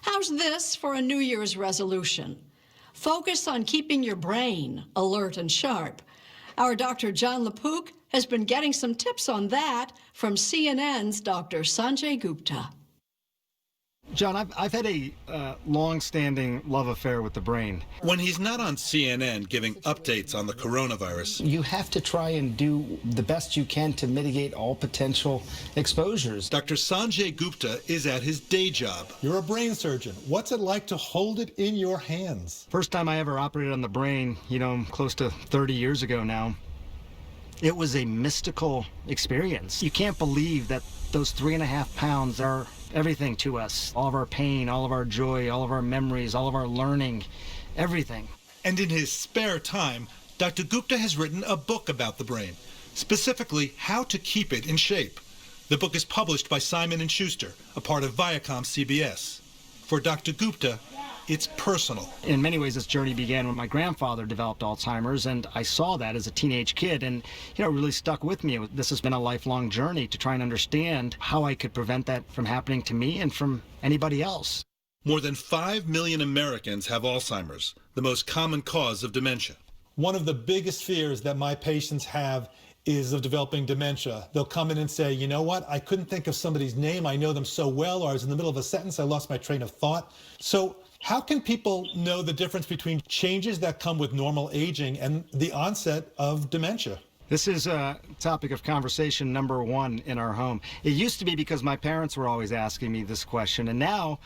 How's this for a New Year's resolution? Focus on keeping your brain alert and sharp. Our Dr. John LaPook has been getting some tips on that from CNN's Dr. Sanjay Gupta. John, I've had a long-standing love affair with the brain. When he's not on CNN giving updates on the coronavirus, you have to try and do the best you can to mitigate all potential exposures. Dr. Sanjay Gupta is at his day job. You're a brain surgeon. What's it like to hold it in your hands? First time I ever operated on the brain, close to 30 years ago now. It was a mystical experience. You can't believe that those 3.5 pounds are everything to us. All of our pain, all of our joy, all of our memories, all of our learning, everything. And in his spare time, Dr. Gupta has written a book about the brain, specifically how to keep it in shape. The book is published by Simon & Schuster, a part of Viacom CBS. For Dr. Gupta, it's personal. In many ways, this journey began when my grandfather developed Alzheimer's, and I saw that as a teenage kid, and it really stuck with me. This has been a lifelong journey to try and understand how I could prevent that from happening to me and from anybody else. More than 5 million Americans have Alzheimer's, the most common cause of dementia. One of the biggest fears that my patients have is of developing dementia. They'll come in and say, you know what, I couldn't think of somebody's name, I know them so well, or I was in the middle of a sentence, I lost my train of thought. So how can people know the difference between changes that come with normal aging and the onset of dementia? This is a topic of conversation number one in our home. It used to be because my parents were always asking me this question, and now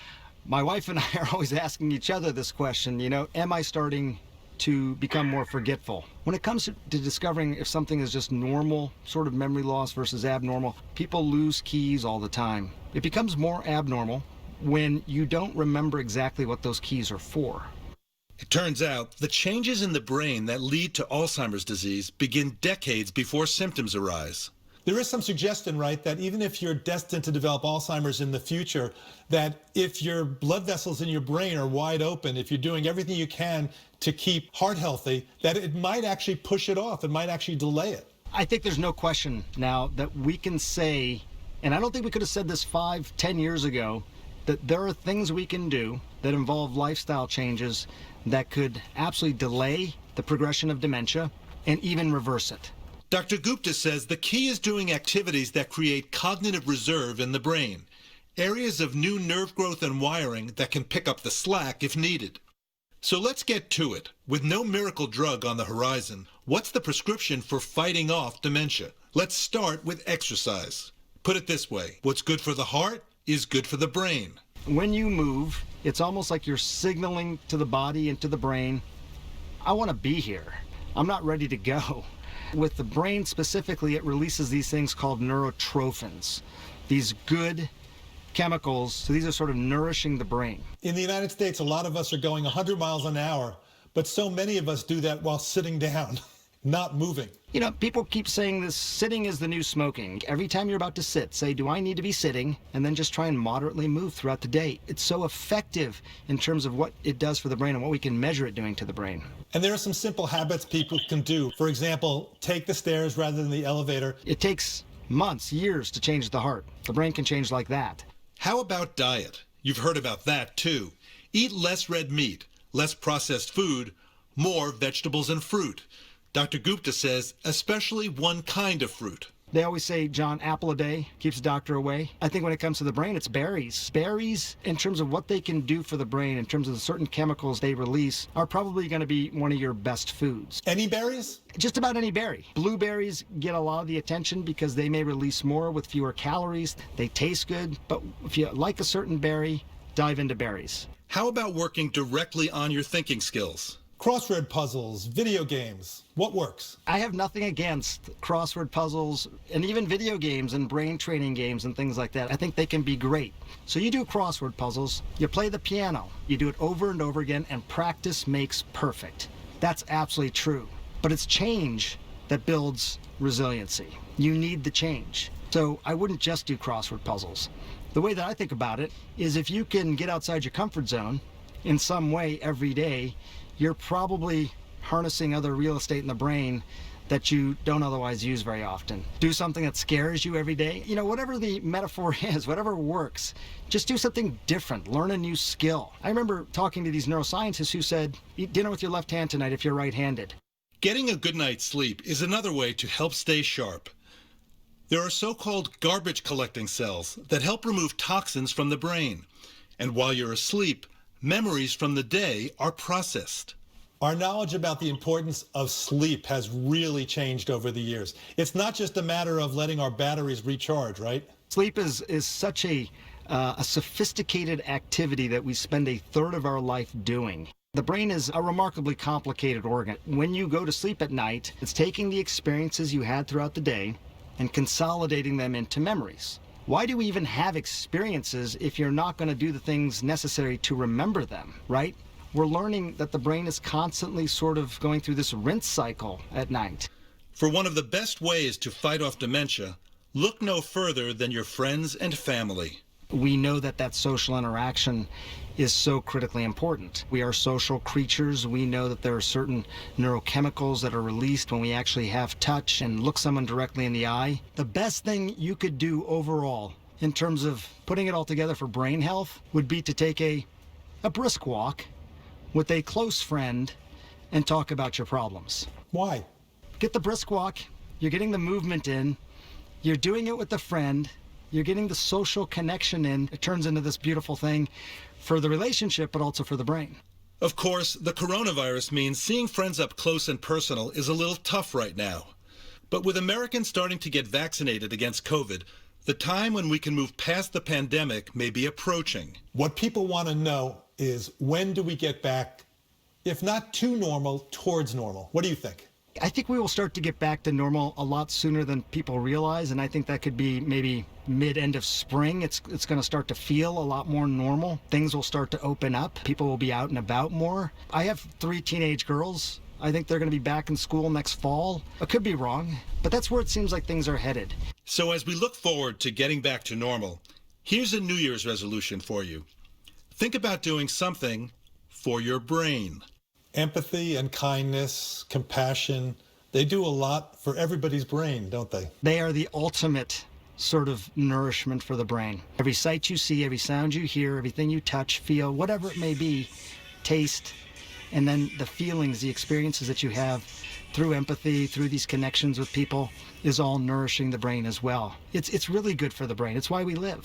my wife and I are always asking each other this question, am I starting to become more forgetful? When it comes to discovering if something is just normal sort of memory loss versus abnormal, people lose keys all the time. It becomes more abnormal when you don't remember exactly what those keys are for. It turns out the changes in the brain that lead to Alzheimer's disease begin decades before symptoms arise. There is some suggestion, right, that even if you're destined to develop Alzheimer's in the future, that if your blood vessels in your brain are wide open, if you're doing everything you can to keep heart healthy, that it might actually push it off, it might actually delay it. I think there's no question now that we can say, and I don't think we could have said this 5-10 years ago, that there are things we can do that involve lifestyle changes that could absolutely delay the progression of dementia and even reverse it. Dr. Gupta says the key is doing activities that create cognitive reserve in the brain, areas of new nerve growth and wiring that can pick up the slack if needed. So let's get to it. With no miracle drug on the horizon, what's the prescription for fighting off dementia? Let's start with exercise. Put it this way, what's good for the heart is good for the brain. When you move, it's almost like you're signaling to the body and to the brain, I want to be here. I'm not ready to go. With the brain specifically, it releases these things called neurotrophins, these good chemicals. So these are sort of nourishing the brain. In the United States, a lot of us are going 100 miles an hour, but so many of us do that while sitting down, not moving. People keep saying this, sitting is the new smoking. Every time you're about to sit, say, do I need to be sitting? And then just try and moderately move throughout the day. It's so effective in terms of what it does for the brain and what we can measure it doing to the brain. And there are some simple habits people can do. For example, take the stairs rather than the elevator. It takes months, years to change the heart. The brain can change like that. How about diet? You've heard about that too. Eat less red meat, less processed food, more vegetables and fruit. Dr. Gupta says especially one kind of fruit. They always say, John, apple a day keeps a doctor away. I think when it comes to the brain, it's berries. Berries, in terms of what they can do for the brain, in terms of the certain chemicals they release, are probably going to be one of your best foods. Any berries? Just about any berry. Blueberries get a lot of the attention because they may release more with fewer calories. They taste good, but if you like a certain berry, dive into berries. How about working directly on your thinking skills? Crossword puzzles, video games, what works? I have nothing against crossword puzzles and even video games and brain training games and things like that. I think they can be great. So you do crossword puzzles, you play the piano, you do it over and over again, and practice makes perfect. That's absolutely true. But it's change that builds resiliency. You need the change. So I wouldn't just do crossword puzzles. The way that I think about it is if you can get outside your comfort zone in some way every day, you're probably harnessing other real estate in the brain that you don't otherwise use very often. Do something that scares you every day. You know, whatever the metaphor is, whatever works, just do something different. Learn a new skill. I remember talking to these neuroscientists who said, eat dinner with your left hand tonight if you're right-handed. Getting a good night's sleep is another way to help stay sharp. There are so-called garbage collecting cells that help remove toxins from the brain. And while you're asleep, memories from the day are processed. Our knowledge about the importance of sleep has really changed over the years. It's not just a matter of letting our batteries recharge, right? Sleep is such a sophisticated activity that we spend a third of our life doing. The brain is a remarkably complicated organ. When you go to sleep at night, it's taking the experiences you had throughout the day and consolidating them into memories. Why do we even have experiences if you're not going to do the things necessary to remember them, right? We're learning that the brain is constantly sort of going through this rinse cycle at night. For one of the best ways to fight off dementia, look no further than your friends and family. We know that social interaction is so critically important. We are social creatures. We know that there are certain neurochemicals that are released when we actually have touch and look someone directly in the eye. The best thing you could do overall in terms of putting it all together for brain health would be to take a brisk walk with a close friend and talk about your problems. Why? Get the brisk walk, you're getting the movement in, you're doing it with a friend, you're getting the social connection in. It turns into this beautiful thing for the relationship, but also for the brain. Of course, the coronavirus means seeing friends up close and personal is a little tough right now. But with Americans starting to get vaccinated against COVID, the time when we can move past the pandemic may be approaching. What people want to know is, when do we get back, if not to normal, towards normal? What do you think? I think we will start to get back to normal a lot sooner than people realize, and I think that could be maybe mid-end of spring. It's going to start to feel a lot more normal. Things will start to open up. People will be out and about more. I have 3 teenage girls. I think they're going to be back in school next fall. I could be wrong, but that's where it seems like things are headed. So as we look forward to getting back to normal, here's a New Year's resolution for you. Think about doing something for your brain. Empathy and kindness, compassion, they do a lot for everybody's brain, don't they? They are the ultimate sort of nourishment for the brain. Every sight you see, every sound you hear, everything you touch, feel, whatever it may be, taste, and then the feelings, the experiences that you have through empathy, through these connections with people, is all nourishing the brain as well. It's really good for the brain. It's why we live.